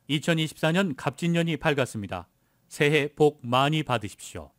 2024년 갑진년이 밝았습니다. 새해 복 많이 받으십시오.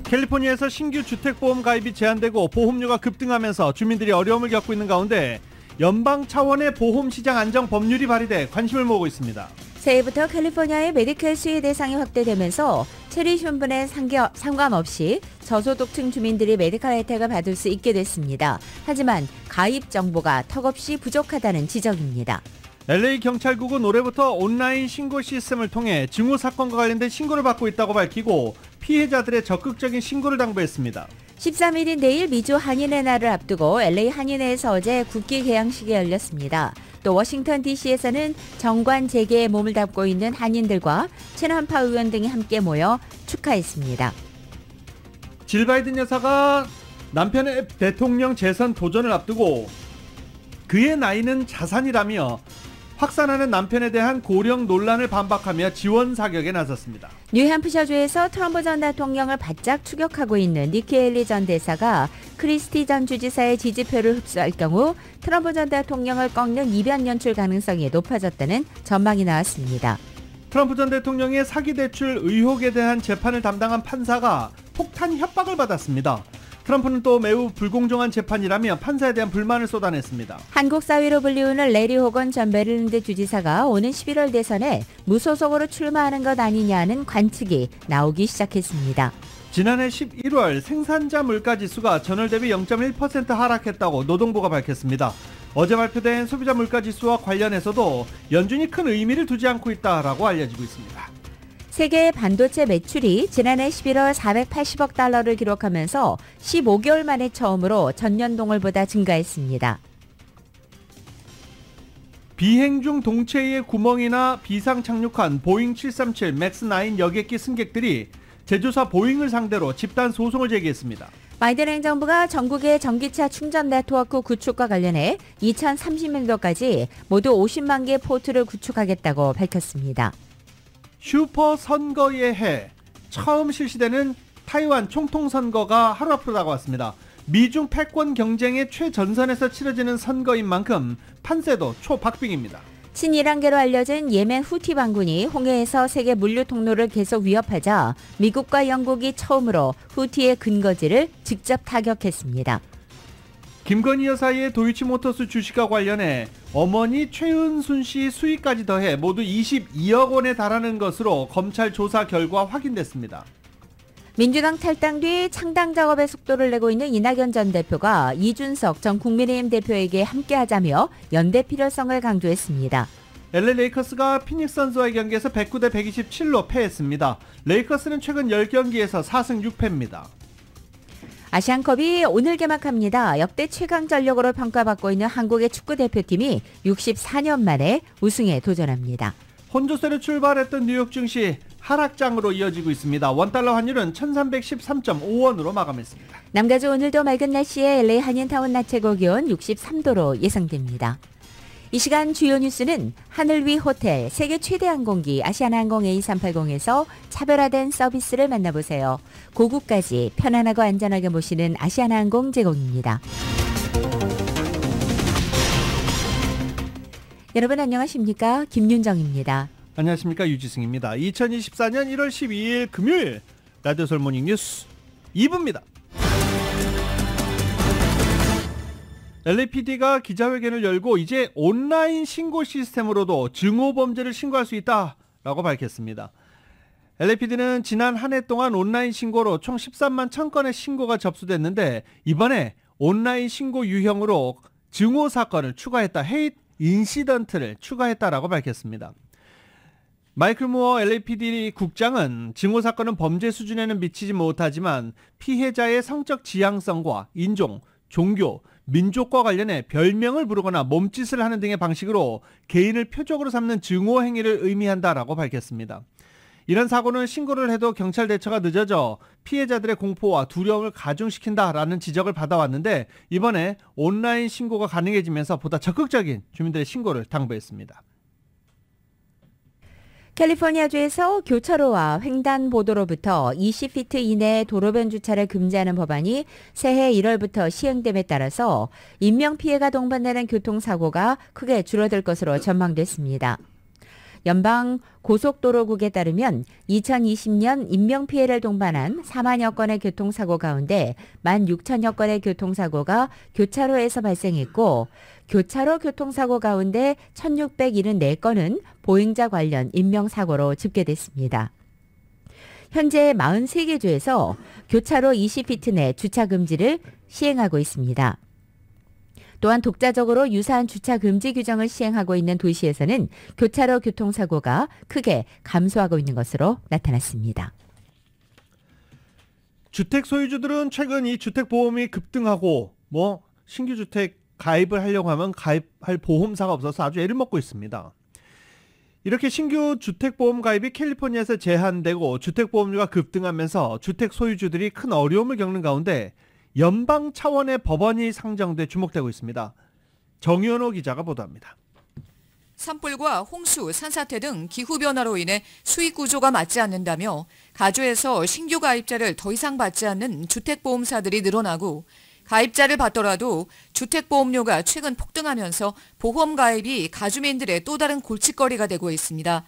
캘리포니아에서 신규 주택보험 가입이 제한되고 보험료가 급등하면서 주민들이 어려움을 겪고 있는 가운데 연방 차원의 보험시장 안정 법률이 발의돼 관심을 모으고 있습니다. 새해부터 캘리포니아의 메디케어 수혜 대상이 확대되면서 체류 신분에 상관없이 저소득층 주민들이 메디컬 혜택을 받을 수 있게 됐습니다. 하지만 가입 정보가 턱없이 부족하다는 지적입니다. LA 경찰국은 올해부터 온라인 신고 시스템을 통해 증오 사건과 관련된 신고를 받고 있다고 밝히고 피해자들의 적극적인 신고를 당부했습니다. 13일인 내일 미주 한인의 날을 앞두고 LA 한인회에서 어제 국기 개양식이 열렸습니다. 또 워싱턴 DC에서는 정관 재개에 몸을 담고 있는 한인들과 친한파 의원 등이 함께 모여 축하했습니다. 질 바이든 여사가 남편의 대통령 재선 도전을 앞두고 그의 나이는 자산이라며 확산하는 남편에 대한 고령 논란을 반박하며 지원 사격에 나섰습니다. 뉴햄프셔주에서 트럼프 전 대통령을 바짝 추격하고 있는 니키 헤일리 전 대사가 크리스티 전 주지사의 지지표를 흡수할 경우 트럼프 전 대통령을 꺾는 이변 연출 가능성이 높아졌다는 전망이 나왔습니다. 트럼프 전 대통령의 사기 대출 의혹에 대한 재판을 담당한 판사가 폭탄 협박을 받았습니다. 트럼프는 또 매우 불공정한 재판이라며 판사에 대한 불만을 쏟아냈습니다. 한국 사위로 불리우는 레리 호건 전 메릴랜드 주지사가 오는 11월 대선에 무소속으로 출마하는 것 아니냐는 관측이 나오기 시작했습니다. 지난해 11월 생산자 물가지수가 전월 대비 0.1% 하락했다고 노동부가 밝혔습니다. 어제 발표된 소비자 물가지수와 관련해서도 연준이 큰 의미를 두지 않고 있다라고 알려지고 있습니다. 세계 반도체 매출이 지난해 11월 480억 달러를 기록하면서 15개월 만에 처음으로 전년 동월보다 증가했습니다. 비행 중 동체의 구멍이나 비상 착륙한 보잉 737 맥스9 여객기 승객들이 제조사 보잉을 상대로 집단 소송을 제기했습니다. 바이든 행정부가 전국의 전기차 충전 네트워크 구축과 관련해 2030년도까지 모두 50만 개 포트를 구축하겠다고 밝혔습니다. 슈퍼 선거의 해, 처음 실시되는 타이완 총통선거가 하루 앞으로 다가왔습니다. 미중 패권 경쟁의 최전선에서 치러지는 선거인 만큼 판세도 초박빙입니다. 친이란계로 알려진 예멘 후티 반군이 홍해에서 세계 물류 통로를 계속 위협하자 미국과 영국이 처음으로 후티의 근거지를 직접 타격했습니다. 김건희 여사의 도이치모터스 주식과 관련해 어머니 최은순 씨 수익까지 더해 모두 22억 원에 달하는 것으로 검찰 조사 결과 확인됐습니다. 민주당 탈당 뒤 창당 작업에 속도를 내고 있는 이낙연 전 대표가 이준석 전 국민의힘 대표에게 함께하자며 연대 필요성을 강조했습니다. LA 레이커스가 피닉스 선즈와의 경기에서 109대 127로 패했습니다. 레이커스는 최근 10경기에서 4승 6패입니다. 아시안컵이 오늘 개막합니다. 역대 최강 전력으로 평가받고 있는 한국의 축구대표팀이 64년 만에 우승에 도전합니다. 혼조세로 출발했던 뉴욕 증시 하락장으로 이어지고 있습니다. 원달러 환율은 1313.5원으로 마감했습니다. 남가주 오늘도 맑은 날씨에 LA 한인타운 낮 최고 기온 63도로 예상됩니다. 이 시간 주요 뉴스는 하늘 위 호텔, 세계 최대 항공기 아시아나항공 A380에서 차별화된 서비스를 만나보세요. 고국까지 편안하고 안전하게 모시는 아시아나항공 제공입니다. 여러분 안녕하십니까? 김윤정입니다. 안녕하십니까? 유지승입니다. 2024년 1월 12일 금요일 라디오 솔모닝 뉴스 2부입니다. LAPD가 기자회견을 열고 이제 온라인 신고 시스템으로도 증오범죄를 신고할 수 있다라고 밝혔습니다. LAPD는 지난 한 해 동안 온라인 신고로 총 13만 1000건의 신고가 접수됐는데 이번에 온라인 신고 유형으로 증오 사건을 추가했다, 헤이트 인시던트를 추가했다라고 밝혔습니다. 마이클 무어 LAPD 국장은 증오 사건은 범죄 수준에는 미치지 못하지만 피해자의 성적 지향성과 인종, 종교, 민족과 관련해 별명을 부르거나 몸짓을 하는 등의 방식으로 개인을 표적으로 삼는 증오 행위를 의미한다라고 밝혔습니다. 이런 사고는 신고를 해도 경찰 대처가 늦어져 피해자들의 공포와 두려움을 가중시킨다라는 지적을 받아왔는데 이번에 온라인 신고가 가능해지면서 보다 적극적인 주민들의 신고를 당부했습니다. 캘리포니아주에서 교차로와 횡단보도로부터 20피트 이내 도로변 주차를 금지하는 법안이 새해 1월부터 시행됨에 따라서 인명피해가 동반되는 교통사고가 크게 줄어들 것으로 전망됐습니다. 연방 고속도로국에 따르면 2020년 인명피해를 동반한 4만여 건의 교통사고 가운데 16,000여 건의 교통사고가 교차로에서 발생했고 교차로 교통사고 가운데 1,674건은 보행자 관련 인명사고로 집계됐습니다. 현재 43개 주에서 교차로 20피트 내 주차 금지를 시행하고 있습니다. 또한 독자적으로 유사한 주차 금지 규정을 시행하고 있는 도시에서는 교차로 교통사고가 크게 감소하고 있는 것으로 나타났습니다. 주택 소유주들은 최근 이 주택보험이 급등하고 신규 주택 가입을 하려고 하면 가입할 보험사가 없어서 아주 애를 먹고 있습니다. 이렇게 신규 주택보험 가입이 캘리포니아에서 제한되고 주택보험료가 급등하면서 주택 소유주들이 큰 어려움을 겪는 가운데 연방 차원의 법안이 상정돼 주목되고 있습니다. 정현호 기자가 보도합니다. 산불과 홍수, 산사태 등 기후변화로 인해 수익 구조가 맞지 않는다며 가주에서 신규 가입자를 더 이상 받지 않는 주택보험사들이 늘어나고 가입자를 받더라도 주택보험료가 최근 폭등하면서 보험 가입이 가주민들의 또 다른 골칫거리가 되고 있습니다.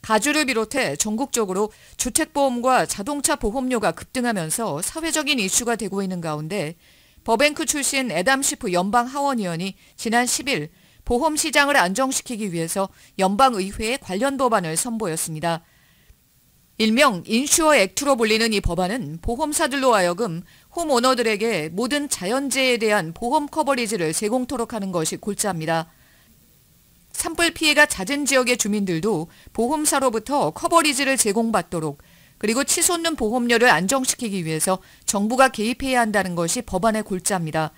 가주를 비롯해 전국적으로 주택보험과 자동차 보험료가 급등하면서 사회적인 이슈가 되고 있는 가운데 버뱅크 출신 애담 시프 연방 하원의원이 지난 10일 보험 시장을 안정시키기 위해서 연방의회에 관련 법안을 선보였습니다. 일명 인슈어 액트로 불리는 이 법안은 보험사들로 하여금 홈오너들에게 모든 자연재해에 대한 보험 커버리지를 제공토록 하는 것이 골자입니다. 산불 피해가 잦은 지역의 주민들도 보험사로부터 커버리지를 제공받도록 그리고 치솟는 보험료를 안정시키기 위해서 정부가 개입해야 한다는 것이 법안의 골자입니다.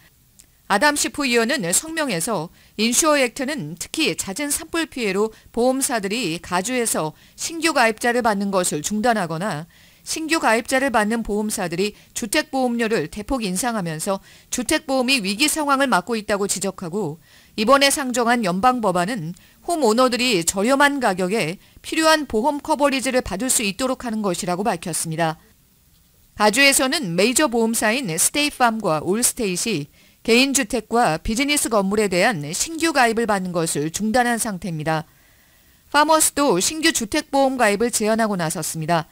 아담 시프 의원은 성명에서 인슈어 액트는 특히 잦은 산불 피해로 보험사들이 가주에서 신규 가입자를 받는 것을 중단하거나 신규 가입자를 받는 보험사들이 주택보험료를 대폭 인상하면서 주택보험이 위기 상황을 맞고 있다고 지적하고 이번에 상정한 연방 법안은 홈오너들이 저렴한 가격에 필요한 보험 커버리지를 받을 수 있도록 하는 것이라고 밝혔습니다. 가주에서는 메이저 보험사인 스테이트팜과 올스테이트이 개인주택과 비즈니스 건물에 대한 신규 가입을 받는 것을 중단한 상태입니다. 파머스도 신규 주택보험 가입을 제한하고 나섰습니다.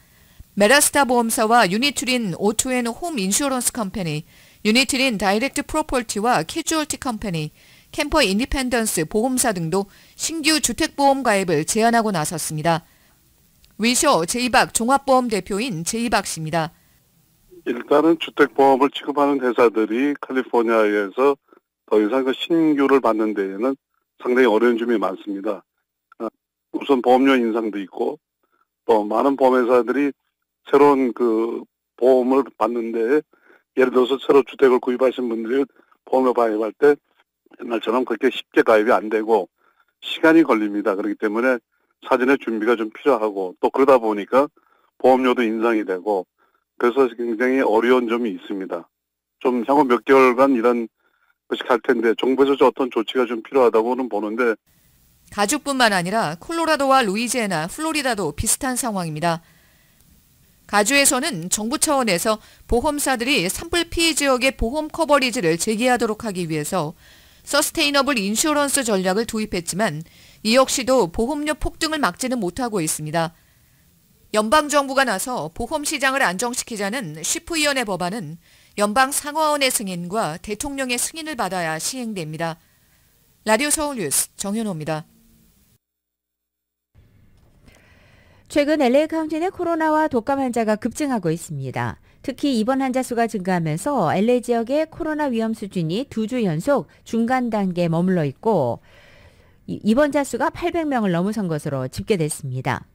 메라스타 보험사와 유니트린 오토 앤 홈 인슈어런스 컴퍼니, 유니트린 다이렉트 프로퍼티와 캐주얼티 컴퍼니, 캠퍼 인디펜던스 보험사 등도 신규 주택보험 가입을 제한하고 나섰습니다. 위셔 제이박 종합보험 대표인 제이박 씨입니다. 일단은 주택보험을 취급하는 회사들이 캘리포니아에서 더 이상 신규를 받는 데에는 상당히 어려운 점이 많습니다. 우선 보험료 인상도 있고 또 많은 보험회사들이 새로운 보험을 받는데 예를 들어서 새로 주택을 구입하신 분들이 보험을 가입할 때 옛날처럼 그렇게 쉽게 가입이 안 되고 시간이 걸립니다. 그렇기 때문에 사전에 준비가 좀 필요하고 또 그러다 보니까 보험료도 인상이 되고 그래서 굉장히 어려운 점이 있습니다. 좀 향후 몇 개월간 이런 것이 갈 텐데 정부에서 어떤 조치가 좀 필요하다고는 보는데 가주뿐만 아니라 콜로라도와 루이지애나, 플로리다도 비슷한 상황입니다. 가주에서는 정부 차원에서 보험사들이 산불 피해 지역의 보험 커버리지를 재개하도록 하기 위해서 서스테이너블 인슈어런스 전략을 도입했지만 이 역시도 보험료 폭등을 막지는 못하고 있습니다. 연방정부가 나서 보험 시장을 안정시키자는 시프위원회 법안은 연방 상하원의 승인과 대통령의 승인을 받아야 시행됩니다. 라디오 서울 뉴스 정현호입니다. 최근 LA 카운티 내 코로나와 독감 환자가 급증하고 있습니다. 특히 입원 환자 수가 증가하면서 LA 지역의 코로나 위험 수준이 2주 연속 중간 단계에 머물러 있고 입원자 수가 800명을 넘어선 것으로 집계됐습니다.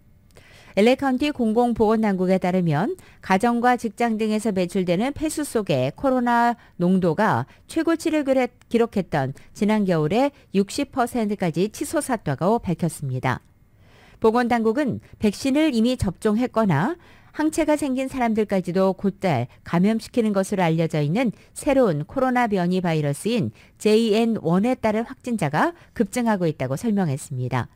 LA 카운티 공공보건당국에 따르면 가정과 직장 등에서 배출되는 폐수 속의 코로나 농도가 최고치를 기록했던 지난 겨울에 60%까지 치솟았다고 밝혔습니다. 보건당국은 백신을 이미 접종했거나 항체가 생긴 사람들까지도 곧잘 감염시키는 것으로 알려져 있는 새로운 코로나 변이 바이러스인 JN1에 따른 확진자가 급증하고 있다고 설명했습니다.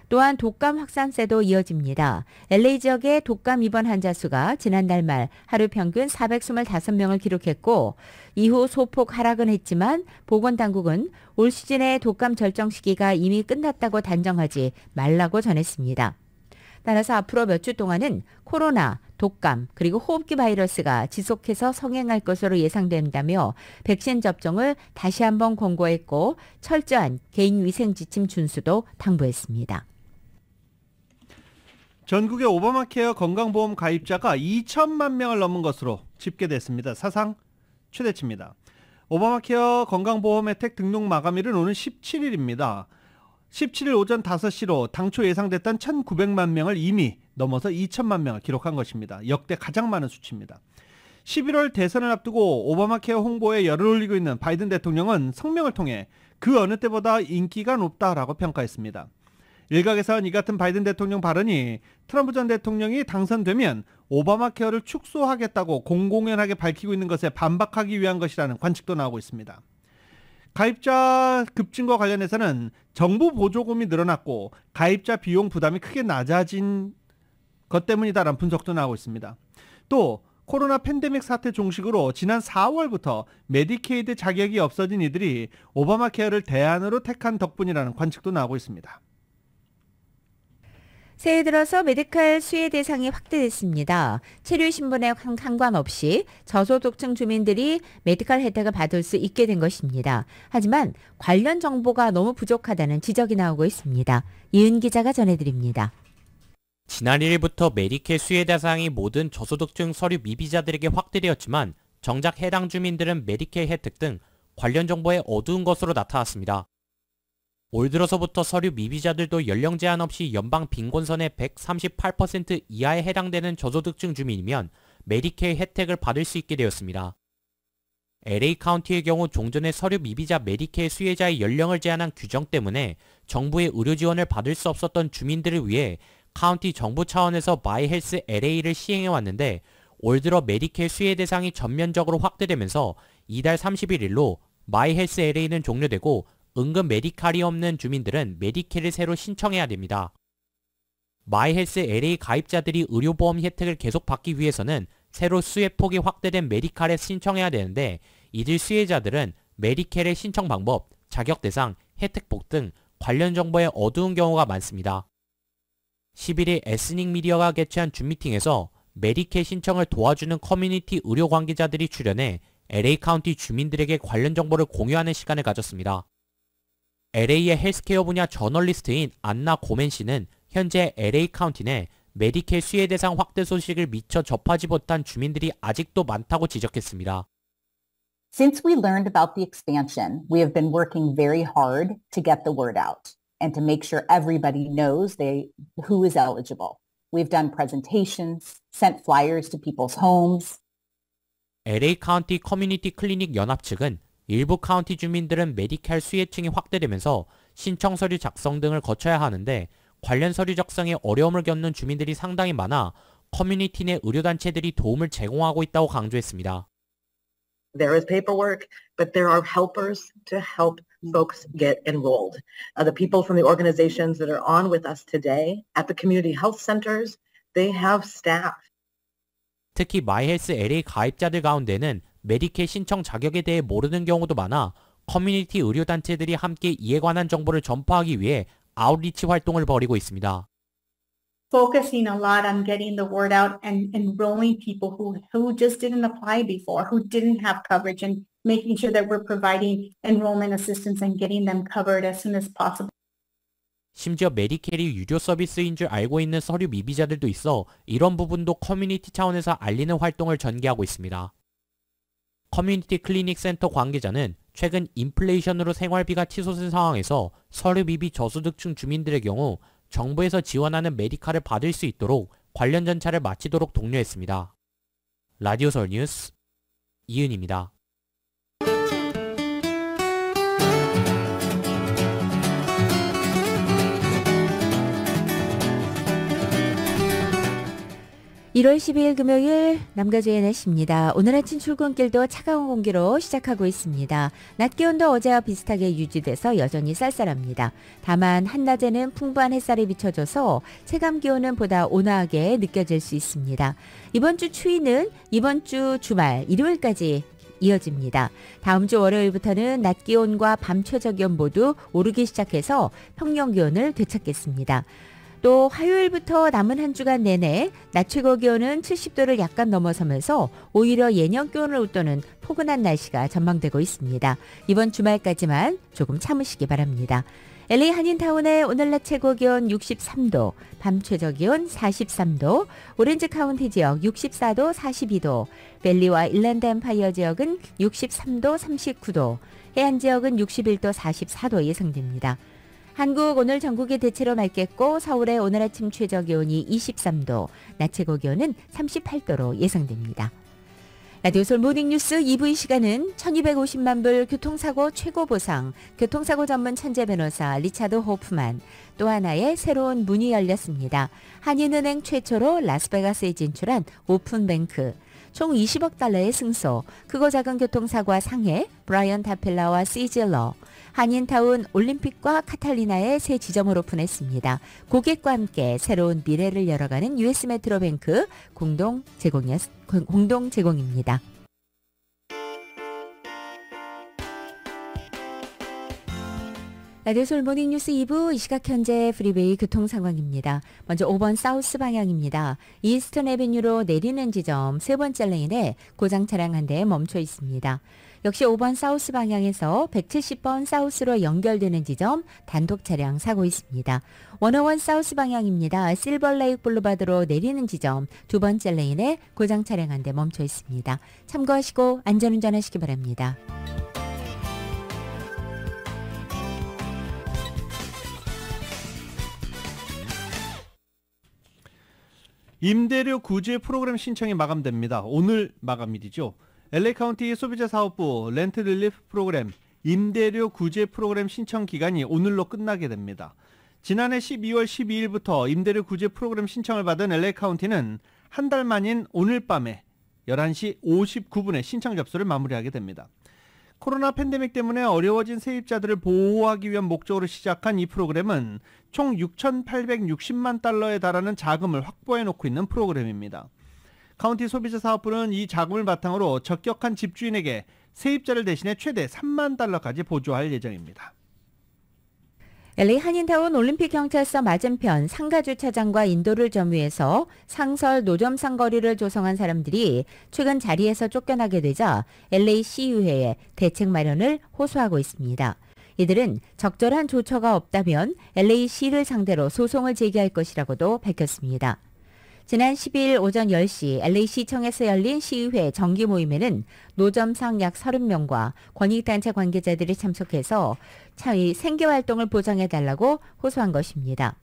또한 독감 확산세도 이어집니다. LA 지역의 독감 입원 환자 수가 지난달 말 하루 평균 425명을 기록했고 이후 소폭 하락은 했지만 보건당국은 올 시즌의 독감 절정 시기가 이미 끝났다고 단정하지 말라고 전했습니다. 따라서 앞으로 몇 주 동안은 코로나, 독감, 그리고 호흡기 바이러스가 지속해서 성행할 것으로 예상된다며 백신 접종을 다시 한번 권고했고 철저한 개인위생 지침 준수도 당부했습니다. 전국의 오바마케어 건강보험 가입자가 2천만 명을 넘은 것으로 집계됐습니다. 사상 최대치입니다. 오바마케어 건강보험 혜택 등록 마감일은 오는 17일입니다. 17일 오전 5시로 당초 예상됐던 1,900만 명을 이미 넘어서 2천만 명을 기록한 것입니다. 역대 가장 많은 수치입니다. 11월 대선을 앞두고 오바마케어 홍보에 열을 올리고 있는 바이든 대통령은 성명을 통해 그 어느 때보다 인기가 높다라고 평가했습니다. 일각에서는 이 같은 바이든 대통령 발언이 트럼프 전 대통령이 당선되면 오바마케어를 축소하겠다고 공공연하게 밝히고 있는 것에 반박하기 위한 것이라는 관측도 나오고 있습니다. 가입자 급증과 관련해서는 정부 보조금이 늘어났고 가입자 비용 부담이 크게 낮아진 것 때문이다라는 분석도 나오고 있습니다. 또 코로나 팬데믹 사태 종식으로 지난 4월부터 메디케이드 자격이 없어진 이들이 오바마케어를 대안으로 택한 덕분이라는 관측도 나오고 있습니다. 새해 들어서 메디칼 수혜 대상이 확대됐습니다. 체류신분에 상관없이 저소득층 주민들이 메디칼 혜택을 받을 수 있게 된 것입니다. 하지만 관련 정보가 너무 부족하다는 지적이 나오고 있습니다. 이은 기자가 전해드립니다. 지난 1일부터 메디케어 수혜 대상이 모든 저소득층 서류 미비자들에게 확대되었지만 정작 해당 주민들은 메디케어 혜택 등 관련 정보에 어두운 것으로 나타났습니다. 올 들어서부터 서류 미비자들도 연령 제한 없이 연방 빈곤선의 138% 이하에 해당되는 저소득층 주민이면 메디케어 혜택을 받을 수 있게 되었습니다. LA 카운티의 경우 종전에 서류 미비자 메디케어 수혜자의 연령을 제한한 규정 때문에 정부의 의료 지원을 받을 수 없었던 주민들을 위해 카운티 정부 차원에서 마이 헬스 LA를 시행해 왔는데 올 들어 메디케어 수혜 대상이 전면적으로 확대되면서 이달 31일로 마이 헬스 LA는 종료되고 은근 메디칼이 없는 주민들은 메디케어를 새로 신청해야 됩니다. 마이 헬스 LA 가입자들이 의료보험 혜택을 계속 받기 위해서는 새로 수혜폭이 확대된 메디칼에 신청해야 되는데 이들 수혜자들은 메디케어의 신청 방법, 자격 대상, 혜택폭 등 관련 정보에 어두운 경우가 많습니다. 11일 에스닉 미디어가 개최한 줌 미팅에서 메디케어 신청을 도와주는 커뮤니티 의료 관계자들이 출연해 LA 카운티 주민들에게 관련 정보를 공유하는 시간을 가졌습니다. LA의 헬스케어 분야 저널리스트인 안나 고멘 씨는 현재 LA 카운티 내 메디케어 수혜 대상 확대 소식을 미처 접하지 못한 주민들이 아직도 많다고 지적했습니다. Since we learned about the expansion, we have been working very hard to get the word out and to make sure everybody knows who is eligible. We've done presentations, sent flyers to people's homes. LA 카운티 커뮤니티 클리닉 연합 측은 일부 카운티 주민들은 메디칼 수혜층이 확대되면서 신청 서류 작성 등을 거쳐야 하는데 관련 서류 작성에 어려움을 겪는 주민들이 상당히 많아 커뮤니티 내 의료단체들이 도움을 제공하고 있다고 강조했습니다. There is paperwork, but there are helpers to help folks get enrolled. The people from the organizations that are on with us today at the community health centers, they have staff. 특히 마이헬스 LA 가입자들 가운데는 메디케어 신청 자격에 대해 모르는 경우도 많아 커뮤니티 의료단체들이 함께 이에 관한 정보를 전파하기 위해 아웃리치 활동을 벌이고 있습니다. Focusing a lot on getting the word out and enrolling people who just didn't apply before, who didn't have coverage, and making sure that we're providing enrollment assistance and getting them covered as soon as possible. 심지어 메디케어이 유료 서비스인 줄 알고 있는 서류 미비자들도 있어 이런 부분도 커뮤니티 차원에서 알리는 활동을 전개하고 있습니다. 커뮤니티 클리닉 센터 관계자는 최근 인플레이션으로 생활비가 치솟은 상황에서 서류 미비 저소득층 주민들의 경우 정부에서 지원하는 메디칼을 받을 수 있도록 관련 전차를 마치도록 독려했습니다. 라디오 서울 뉴스 이은입니다. 1월 12일 금요일 남가주의 날씨입니다. 오늘 아침 출근길도 차가운 공기로 시작하고 있습니다. 낮 기온도 어제와 비슷하게 유지돼서 여전히 쌀쌀합니다. 다만 한낮에는 풍부한 햇살이 비춰져서 체감 기온은 보다 온화하게 느껴질 수 있습니다. 이번 주 추위는 이번 주 주말 일요일까지 이어집니다. 다음 주 월요일부터는 낮 기온과 밤 최저 기온 모두 오르기 시작해서 평년 기온을 되찾겠습니다. 또 화요일부터 남은 한 주간 내내 낮 최고 기온은 70도를 약간 넘어서면서 오히려 예년 기온을 웃도는 포근한 날씨가 전망되고 있습니다. 이번 주말까지만 조금 참으시기 바랍니다. LA 한인타운의 오늘 낮 최고 기온 63도, 밤 최저 기온 43도, 오렌지 카운티 지역 64도, 42도, 밸리와 일랜드 엠파이어 지역은 63도, 39도, 해안 지역은 61도, 44도 예상됩니다. 한국 오늘 전국이 대체로 맑겠고 서울의 오늘 아침 최저 기온이 23도, 낮 최고 기온은 38도로 예상됩니다. 라디오 솔 모닝뉴스 2부 이 시간은 1250만 불 교통사고 최고 보상, 교통사고 전문 천재 변호사 리차드 호프만, 또 하나의 새로운 문이 열렸습니다. 한인은행 최초로 라스베가스에 진출한 오픈뱅크, 총 20억 달러의 승소, 크고 작은 교통사고와 상해, 브라이언 타펠라와 시즐러, 한인타운 올림픽과 카탈리나의 새 지점을 오픈했습니다. 고객과 함께 새로운 미래를 열어가는 US 메트로뱅크 공동 제공입니다. 라디오 솔 모닝뉴스 2부 이 시각 현재 프리웨이 교통 상황입니다. 먼저 5번 사우스 방향입니다. 이스턴 애비뉴로 내리는 지점 세 번째 레인에 고장 차량 한 대 멈춰 있습니다. 역시 5번 사우스 방향에서 170번 사우스로 연결되는 지점 단독 차량 사고 있습니다. 101 사우스 방향입니다. 실버레이크 블루바드로 내리는 지점 두 번째 레인에 고장 차량 한 대 멈춰 있습니다. 참고하시고 안전운전하시기 바랍니다. 임대료 구제 프로그램 신청이 마감됩니다. 오늘 마감일이죠. LA 카운티 소비자 사업부 렌트 릴리프 프로그램 임대료 구제 프로그램 신청 기간이 오늘로 끝나게 됩니다. 지난해 12월 12일부터 임대료 구제 프로그램 신청을 받은 LA 카운티는 한 달 만인 오늘 밤에 11시 59분에 신청 접수를 마무리하게 됩니다. 코로나 팬데믹 때문에 어려워진 세입자들을 보호하기 위한 목적으로 시작한 이 프로그램은 총 6,860만 달러에 달하는 자금을 확보해 놓고 있는 프로그램입니다. 카운티 소비자 사업부는 이 자금을 바탕으로 적격한 집주인에게 세입자를 대신해 최대 3만 달러까지 보조할 예정입니다. LA 한인타운 올림픽 경찰서 맞은편 상가주차장과 인도를 점유해서 상설 노점상 거리를 조성한 사람들이 최근 자리에서 쫓겨나게 되자 LA 시의회에 대책 마련을 호소하고 있습니다. 이들은 적절한 조처가 없다면 LA 시를 상대로 소송을 제기할 것이라고도 밝혔습니다. 지난 10일 오전 10시 LA시청에서 열린 시의회 정기 모임에는 노점상 약 30명과 권익단체 관계자들이 참석해서 차의 생계활동을 보장해달라고 호소한 것입니다.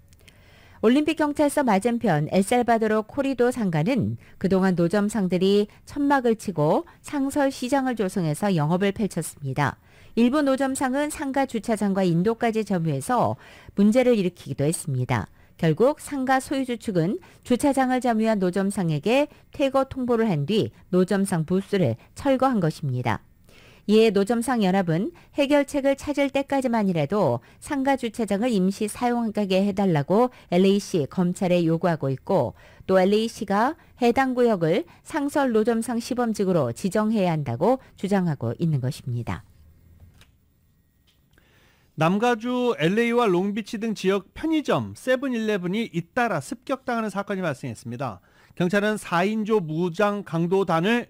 올림픽 경찰서 맞은편 엘살바도르 코리도 상가는 그동안 노점상들이 천막을 치고 상설 시장을 조성해서 영업을 펼쳤습니다. 일부 노점상은 상가 주차장과 인도까지 점유해서 문제를 일으키기도 했습니다. 결국 상가 소유주 측은 주차장을 점유한 노점상에게 퇴거 통보를 한 뒤 노점상 부스를 철거한 것입니다. 이에 노점상 연합은 해결책을 찾을 때까지만이라도 상가 주차장을 임시 사용하게 해달라고 LA시 검찰에 요구하고 있고 또 LA시가 해당 구역을 상설 노점상 시범지구로 지정해야 한다고 주장하고 있는 것입니다. 남가주 LA와 롱비치 등 지역 편의점 세븐일레븐이 잇따라 습격당하는 사건이 발생했습니다. 경찰은 4인조 무장 강도단을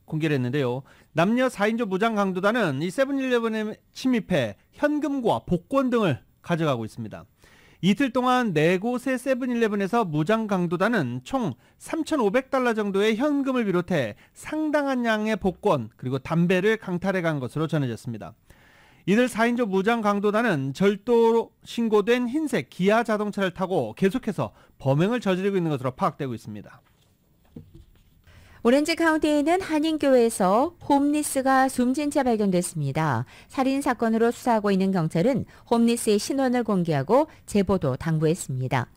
공개를 했는데요. 남녀 4인조 무장 강도단은 이 세븐일레븐에 침입해 현금과 복권 등을 가져가고 있습니다. 이틀 동안 4곳의 세븐일레븐에서 무장 강도단은 총 3,500달러 정도의 현금을 비롯해 상당한 양의 복권 그리고 담배를 강탈해 간 것으로 전해졌습니다. 이들 4인조 무장 강도단은 절도로 신고된 흰색 기아 자동차를 타고 계속해서 범행을 저지르고 있는 것으로 파악되고 있습니다. 오렌지 카운티에 있는 한인교회에서 홈리스가 숨진 채 발견됐습니다. 살인사건으로 수사하고 있는 경찰은 홈리스의 신원을 공개하고 제보도 당부했습니다.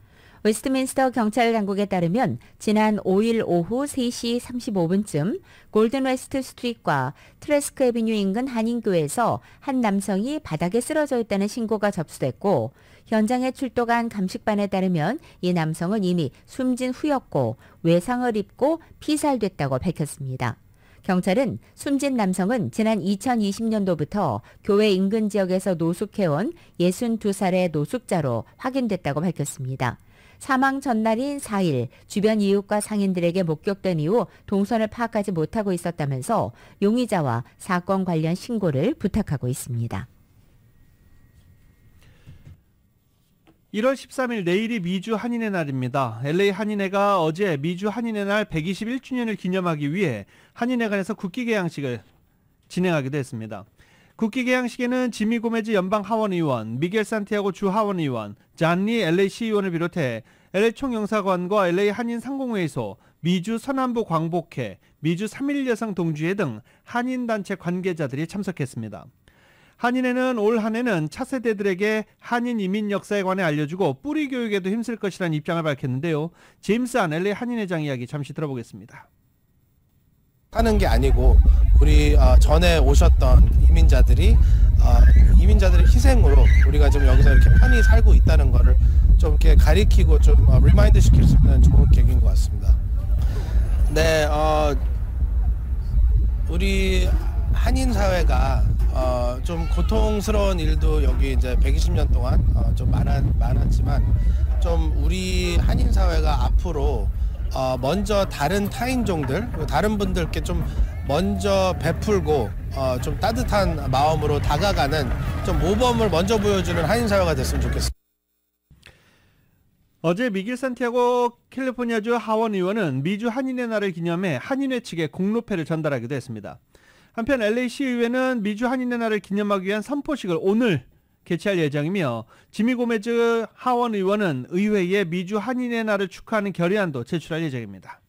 웨스트민스터 경찰 당국에 따르면 지난 5일 오후 3시 35분쯤 골든 웨스트 스트리트과 트레스크 애비뉴 인근 한인교회에서 한 남성이 바닥에 쓰러져 있다는 신고가 접수됐고 현장에 출동한 감식반에 따르면 이 남성은 이미 숨진 후였고 외상을 입고 피살됐다고 밝혔습니다. 경찰은 숨진 남성은 지난 2020년도부터 교회 인근 지역에서 노숙해온 62살의 노숙자로 확인됐다고 밝혔습니다. 사망 전날인 4일 주변 이웃과 상인들에게 목격된 이후 동선을 파악하지 못하고 있었다면서 용의자와 사건 관련 신고를 부탁하고 있습니다. 1월 13일 내일이 미주 한인의 날입니다. LA 한인회가 어제 미주 한인의 날 121주년을 기념하기 위해 한인회관에서 국기 개양식을 진행하기도 했습니다. 국기 개양식에는 지미 고메즈 연방 하원 의원, 미겔 산티아고 주 하원 의원, 잔리 LA 시의원을 비롯해 LA 총영사관과 LA 한인 상공회의소, 미주 서남부 광복회, 미주 3.1 여성 동주회 등 한인단체 관계자들이 참석했습니다. 한인회는 올 한 해는 차세대들에게 한인 이민 역사에 관해 알려주고 뿌리 교육에도 힘쓸 것이라는 입장을 밝혔는데요. 제임스 안 LA 한인회장 이야기 잠시 들어보겠습니다. 하는 게 아니고 우리 전에 오셨던 이민자들의 희생으로 우리가 좀 여기서 이렇게 편히 살고 있다는 거를 좀 이렇게 가리키고 좀 리마인드 시킬 수 있는 좋은 계기인 것 같습니다. 네, 우리 한인 사회가 좀 고통스러운 일도 여기 이제 120년 동안 좀 많았지만 좀 우리 한인 사회가 앞으로 먼저 다른 타인종들, 다른 분들께 좀 먼저 베풀고 좀 따뜻한 마음으로 다가가는 좀 모범을 먼저 보여주는 한인 사회가 됐으면 좋겠습니다. 어제 미겔 산티아고 캘리포니아주 하원 의원은 미주 한인의 날을 기념해 한인회 측에 공로패를 전달하기도 했습니다. 한편 LA시 의회는 미주 한인의 날을 기념하기 위한 선포식을 오늘 개최할 예정이며 지미 고메즈 하원 의원은 의회에 미주 한인의 날을 축하하는 결의안도 제출할 예정입니다.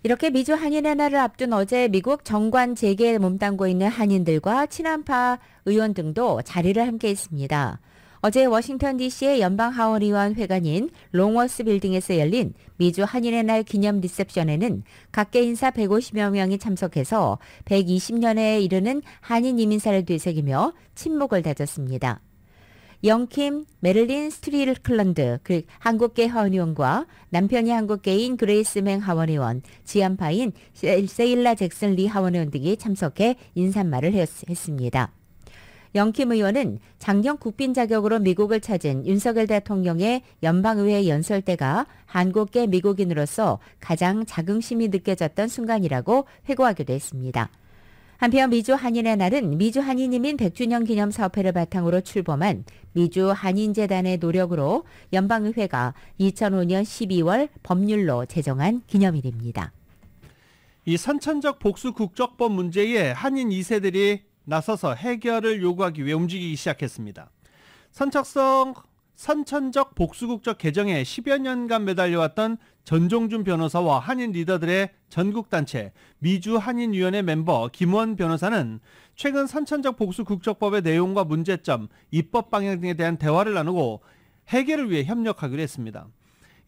이렇게 미주 한인의 날을 앞둔 어제 미국 정관 재개에 몸담고 있는 한인들과 친한파 의원 등도 자리를 함께 했습니다. 어제 워싱턴 DC의 연방하원의원 회관인 롱워스 빌딩에서 열린 미주 한인의 날 기념 리셉션에는 각계 인사 150여 명이 참석해서 120년에 이르는 한인 이민사를 되새기며 친목을 다졌습니다. 영킴 메릴린 스트리클런드 한국계 하원의원과 남편이 한국계인 그레이스 맹 하원의원, 지한파인 세일라 잭슨 리 하원의원 등이 참석해 인사말을 했습니다. 영킴 의원은 작년 국빈 자격으로 미국을 찾은 윤석열 대통령의 연방의회 연설 때가 한국계 미국인으로서 가장 자긍심이 느껴졌던 순간이라고 회고하기도 했습니다. 한편 미주 한인의 날은 미주 한인이민 100주년 기념 사업회를 바탕으로 출범한 미주 한인재단의 노력으로 연방의회가 2005년 12월 법률로 제정한 기념일입니다. 이 선천적 복수 국적법 문제에 한인 2세들이 나서서 해결을 요구하기 위해 움직이기 시작했습니다. 선천적 복수국적 개정에 10여 년간 매달려왔던 전종준 변호사와 한인 리더들의 전국단체 미주한인위원회 멤버 김원 변호사는 최근 선천적 복수국적법의 내용과 문제점, 입법 방향 등에 대한 대화를 나누고 해결을 위해 협력하기로 했습니다.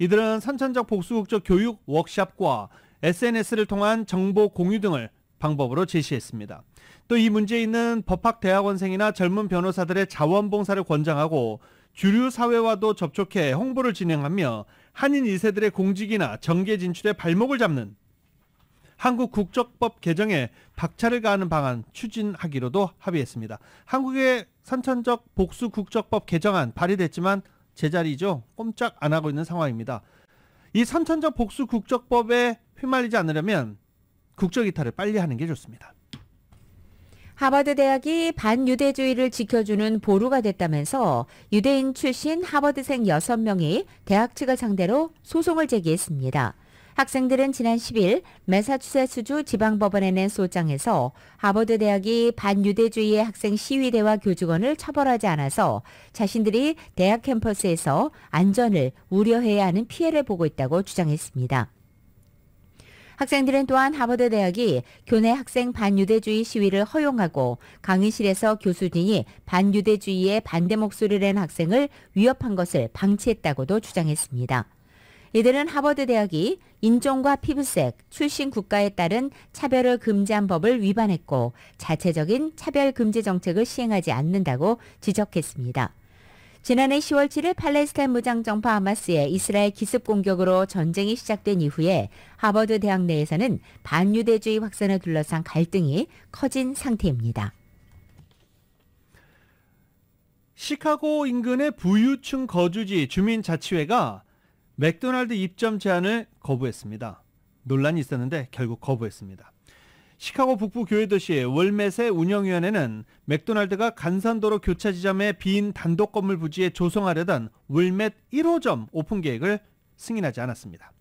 이들은 선천적 복수국적 교육 워크숍과 SNS를 통한 정보 공유 등을 방법으로 제시했습니다. 또 이 문제에 있는 법학대학원생이나 젊은 변호사들의 자원봉사를 권장하고 주류 사회와도 접촉해 홍보를 진행하며 한인 2세들의 공직이나 정계 진출에 발목을 잡는 한국 국적법 개정에 박차를 가하는 방안 추진하기로도 합의했습니다. 한국의 선천적 복수 국적법 개정안 발의됐지만 제자리죠. 꼼짝 안 하고 있는 상황입니다. 이 선천적 복수 국적법에 휘말리지 않으려면 국적 이탈을 빨리 하는 게 좋습니다. 하버드 대학이 반유대주의를 지켜주는 보루가 됐다면서 유대인 출신 하버드생 6명이 대학 측을 상대로 소송을 제기했습니다. 학생들은 지난 10일 매사추세츠주 지방법원에 낸 소장에서 하버드 대학이 반유대주의의 학생 시위대와 교직원을 처벌하지 않아서 자신들이 대학 캠퍼스에서 안전을 우려해야 하는 피해를 보고 있다고 주장했습니다. 학생들은 또한 하버드 대학이 교내 학생 반유대주의 시위를 허용하고 강의실에서 교수 등이 반유대주의에 반대 목소리를 낸 학생을 위협한 것을 방치했다고도 주장했습니다. 이들은 하버드 대학이 인종과 피부색, 출신 국가에 따른 차별을 금지한 법을 위반했고 자체적인 차별 금지 정책을 시행하지 않는다고 지적했습니다. 지난해 10월 7일 팔레스타인 무장정파 하마스의 이스라엘 기습 공격으로 전쟁이 시작된 이후에 하버드 대학 내에서는 반유대주의 확산을 둘러싼 갈등이 커진 상태입니다. 시카고 인근의 부유층 거주지 주민자치회가 맥도날드 입점 제한을 거부했습니다. 논란이 있었는데 결국 거부했습니다. 시카고 북부 교회도시 월맷의 운영위원회는 맥도날드가 간선도로 교차 지점의 빈 단독 건물 부지에 조성하려던 월맷 1호점 오픈 계획을 승인하지 않았습니다.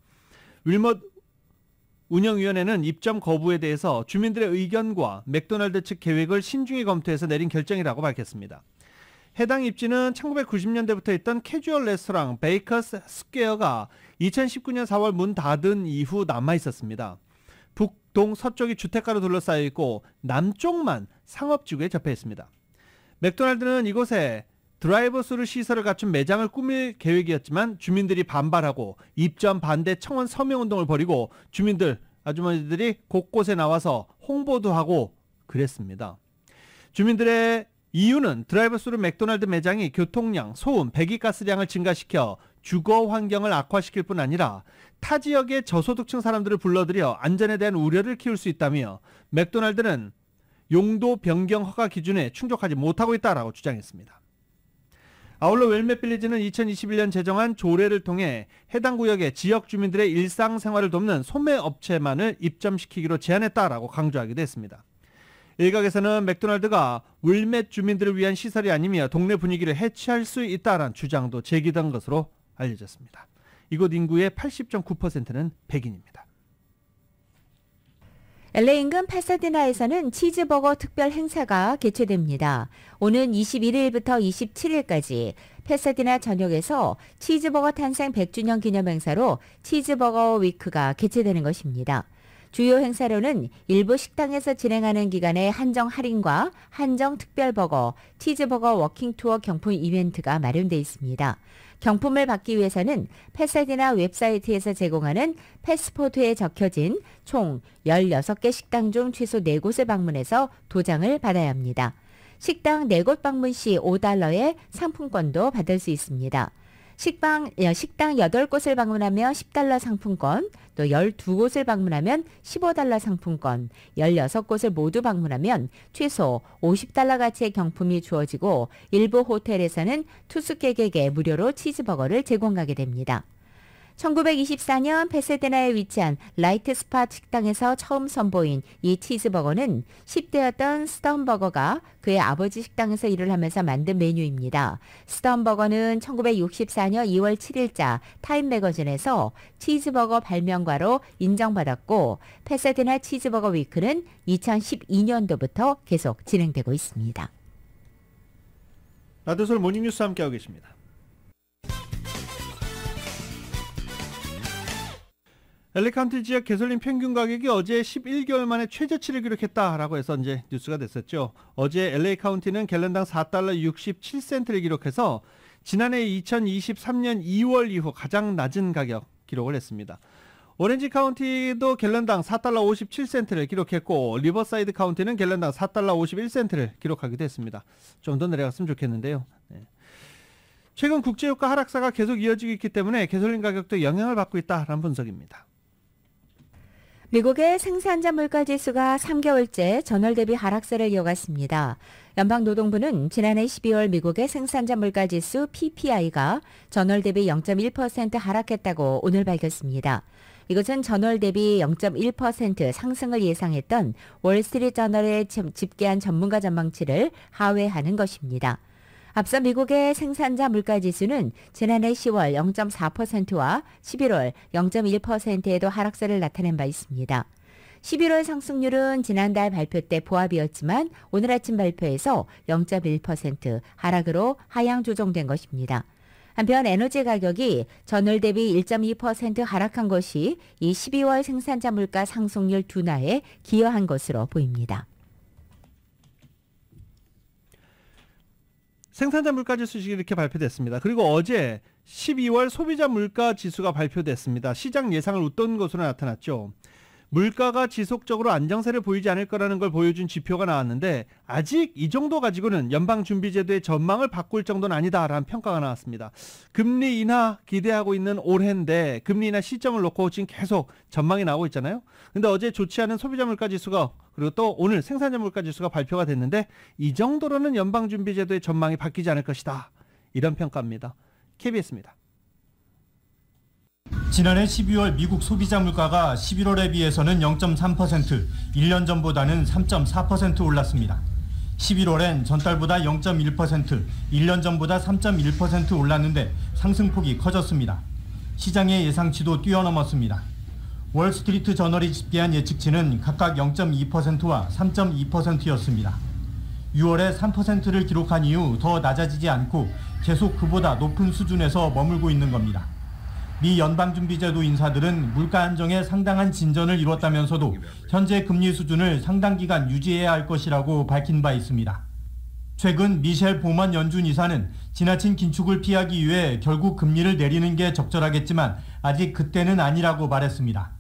wilmet 운영위원회는 입점 거부에 대해서 주민들의 의견과 맥도날드 측 계획을 신중히 검토해서 내린 결정이라고 밝혔습니다. 해당 입지는 1990년대부터 있던 캐주얼 레스토랑 베이커스 스퀘어가 2019년 4월 문 닫은 이후 남아 있었습니다. 북동 서쪽이 주택가로 둘러싸여 있고 남쪽만 상업지구에 접해 있습니다. 맥도날드는 이곳에 드라이브스루 시설을 갖춘 매장을 꾸밀 계획이었지만 주민들이 반발하고 입점 반대 청원 서명운동을 벌이고 주민들, 아주머니들이 곳곳에 나와서 홍보도 하고 그랬습니다. 주민들의 이유는 드라이브스루 맥도날드 매장이 교통량, 소음, 배기가스량을 증가시켜 주거 환경을 악화시킬 뿐 아니라 타 지역의 저소득층 사람들을 불러들여 안전에 대한 우려를 키울 수 있다며 맥도날드는 용도 변경 허가 기준에 충족하지 못하고 있다라고 주장했습니다. 아울러 웰맷 빌리지는 2021년 제정한 조례를 통해 해당 구역의 지역 주민들의 일상생활을 돕는 소매업체만을 입점시키기로 제안했다라고 강조하기도 했습니다. 일각에서는 맥도날드가 웰맷 주민들을 위한 시설이 아니며 동네 분위기를 해치할 수 있다는 주장도 제기된 것으로 알려졌습니다. 이곳 인구의 80.9%는 백인입니다. LA 인근 파사디나에서는 치즈버거 특별 행사가 개최됩니다. 오는 21일부터 27일까지 파사디나 전역에서 치즈버거 탄생 100주년 기념 행사로 치즈버거 위크가 개최되는 것입니다. 주요 행사로는 일부 식당에서 진행하는 기간의 한정 할인과 한정 특별버거, 치즈버거 워킹투어 경품 이벤트가 마련돼 있습니다. 경품을 받기 위해서는 파사디나 웹사이트에서 제공하는 패스포드에 적혀진 총 16개 식당 중 최소 4곳을 방문해서 도장을 받아야 합니다. 식당 4곳 방문 시 $5의 상품권도 받을 수 있습니다. 식당 8곳을 방문하면 $10 상품권, 또 12곳을 방문하면 $15 상품권, 16곳을 모두 방문하면 최소 $50 가치의 경품이 주어지고 일부 호텔에서는 투숙객에게 무료로 치즈버거를 제공하게 됩니다. 1924년 파사디나에 위치한 라이트 스팟 식당에서 처음 선보인 이 치즈버거는 10대였던 스턴버거가 그의 아버지 식당에서 일을 하면서 만든 메뉴입니다. 스턴버거는 1964년 2월 7일자 타임 매거진에서 치즈버거 발명가로 인정받았고 파사디나 치즈버거 위크는 2012년도부터 계속 진행되고 있습니다. 라디오솔 모닝뉴스 함께하고 계십니다. LA 카운티 지역 개솔린 평균 가격이 어제 11개월 만에 최저치를 기록했다라고 해서 이제 뉴스가 됐었죠. 어제 LA 카운티는 갤런당 $4.67를 기록해서 지난해 2023년 2월 이후 가장 낮은 가격 기록을 했습니다. 오렌지 카운티도 갤런당 $4.57를 기록했고 리버사이드 카운티는 갤런당 $4.51를 기록하기도 했습니다. 좀 더 내려갔으면 좋겠는데요. 네. 최근 국제유가 하락세가 계속 이어지고 있기 때문에 개솔린 가격도 영향을 받고 있다라는 분석입니다. 미국의 생산자 물가지수가 3개월째 전월 대비 하락세를 이어갔습니다. 연방노동부는 지난해 12월 미국의 생산자 물가지수 PPI가 전월 대비 0.1% 하락했다고 오늘 밝혔습니다. 이것은 전월 대비 0.1% 상승을 예상했던 월스트리트저널에 집계한 전문가 전망치를 하회하는 것입니다. 앞서 미국의 생산자 물가지수는 지난해 10월 0.4%와 11월 0.1%에도 하락세를 나타낸 바 있습니다. 11월 상승률은 지난달 발표 때 보합이었지만 오늘 아침 발표에서 0.1% 하락으로 하향 조정된 것입니다. 한편 에너지 가격이 전월 대비 1.2% 하락한 것이 이 12월 생산자 물가 상승률 둔화에 기여한 것으로 보입니다. 생산자 물가지수 이렇게 발표됐습니다. 그리고 어제 12월 소비자 물가지수가 발표됐습니다. 시장 예상을 웃돈 것으로 나타났죠. 물가가 지속적으로 안정세를 보이지 않을 거라는 걸 보여준 지표가 나왔는데 아직 이 정도 가지고는 연방준비제도의 전망을 바꿀 정도는 아니다라는 평가가 나왔습니다. 금리 인하 기대하고 있는 올해인데 금리 인하 시점을 놓고 지금 계속 전망이 나오고 있잖아요. 근데 어제 좋지 않은 소비자 물가지수가 그리고 또 오늘 생산자 물가지수가 발표가 됐는데 이 정도로는 연방준비제도의 전망이 바뀌지 않을 것이다. 이런 평가입니다. KBS입니다. 지난해 12월 미국 소비자 물가가 11월에 비해서는 0.3%, 1년 전보다는 3.4% 올랐습니다. 11월엔 전달보다 0.1%, 1년 전보다 3.1% 올랐는데 상승폭이 커졌습니다. 시장의 예상치도 뛰어넘었습니다. 월스트리트 저널이 집계한 예측치는 각각 0.2%와 3.2%였습니다. 6월에 3%를 기록한 이후 더 낮아지지 않고 계속 그보다 높은 수준에서 머물고 있는 겁니다. 미 연방준비제도 인사들은 물가 안정에 상당한 진전을 이뤘다면서도 현재 금리 수준을 상당 기간 유지해야 할 것이라고 밝힌 바 있습니다. 최근 미셸 보먼 연준 이사는 지나친 긴축을 피하기 위해 결국 금리를 내리는 게 적절하겠지만 아직 그때는 아니라고 말했습니다.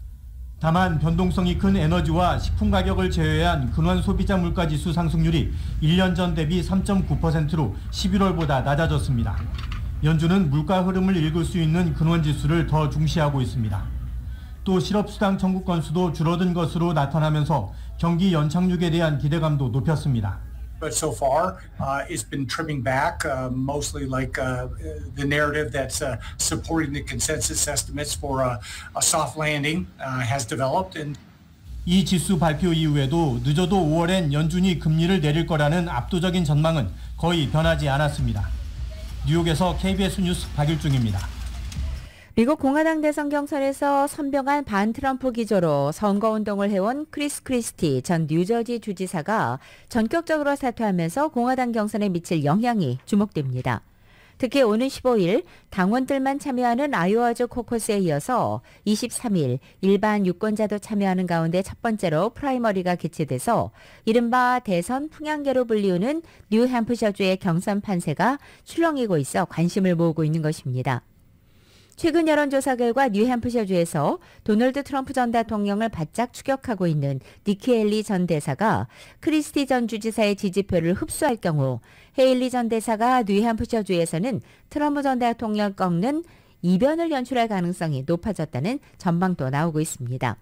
다만 변동성이 큰 에너지와 식품 가격을 제외한 근원 소비자 물가지수 상승률이 1년 전 대비 3.9%로 11월보다 낮아졌습니다. 연준은 물가 흐름을 읽을 수 있는 근원지수를 더 중시하고 있습니다. 또 실업수당 청구 건수도 줄어든 것으로 나타나면서 경기 연착륙에 대한 기대감도 높였습니다. But so far, it's been trimming back, mostly like the narrative that's supporting the consensus estimates for a soft landing has developed. 이 지수 발표 이후에도 늦어도 5월엔 연준이 금리를 내릴 거라는 압도적인 전망은 거의 변하지 않았습니다. 뉴욕에서 KBS 뉴스 박일중입니다. 미국 공화당 대선 경선에서 선병한 반트럼프 기조로 선거운동을 해온 크리스 크리스티 전 뉴저지 주지사가 전격적으로 사퇴하면서 공화당 경선에 미칠 영향이 주목됩니다. 특히 오는 15일 당원들만 참여하는 아이오와주 코커스에 이어서 23일 일반 유권자도 참여하는 가운데 첫 번째로 프라이머리가 개최돼서 이른바 대선 풍향계로 불리우는 뉴햄프셔주의 경선 판세가 출렁이고 있어 관심을 모으고 있는 것입니다. 최근 여론조사 결과 뉴햄프셔주에서 도널드 트럼프 전 대통령을 바짝 추격하고 있는 니키 헤일리 전 대사가 크리스티 전 주지사의 지지표를 흡수할 경우 헤일리 전 대사가 뉴햄프셔주에서는 트럼프 전 대통령을 꺾는 이변을 연출할 가능성이 높아졌다는 전망도 나오고 있습니다.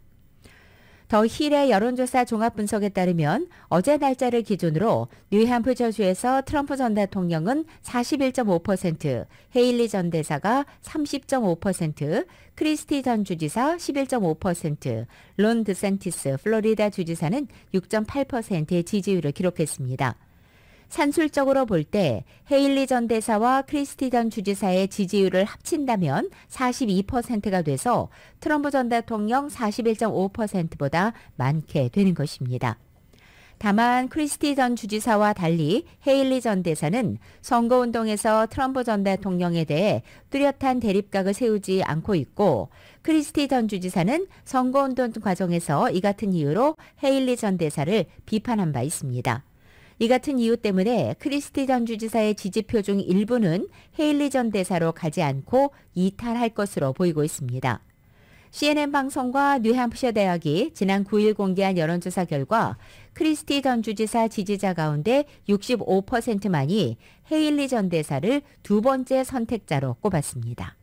더 힐의 여론조사 종합분석에 따르면 어제 날짜를 기준으로 뉴햄프셔주에서 트럼프 전 대통령은 41.5%, 헤일리 전 대사가 30.5%, 크리스티 전 주지사 11.5%, 론 드샌티스 플로리다 주지사는 6.8%의 지지율을 기록했습니다. 산술적으로 볼 때 헤일리 전 대사와 크리스티 전 주지사의 지지율을 합친다면 42%가 돼서 트럼프 전 대통령 41.5%보다 많게 되는 것입니다. 다만 크리스티 전 주지사와 달리 헤일리 전 대사는 선거운동에서 트럼프 전 대통령에 대해 뚜렷한 대립각을 세우지 않고 있고 크리스티 전 주지사는 선거운동 과정에서 이 같은 이유로 헤일리 전 대사를 비판한 바 있습니다. 이 같은 이유 때문에 크리스티 전 주지사의 지지표 중 일부는 헤일리 전 대사로 가지 않고 이탈할 것으로 보이고 있습니다. CNN 방송과 뉴햄프셔 대학이 지난 9일 공개한 여론조사 결과 크리스티 전 주지사 지지자 가운데 65%만이 헤일리 전 대사를 두 번째 선택자로 꼽았습니다.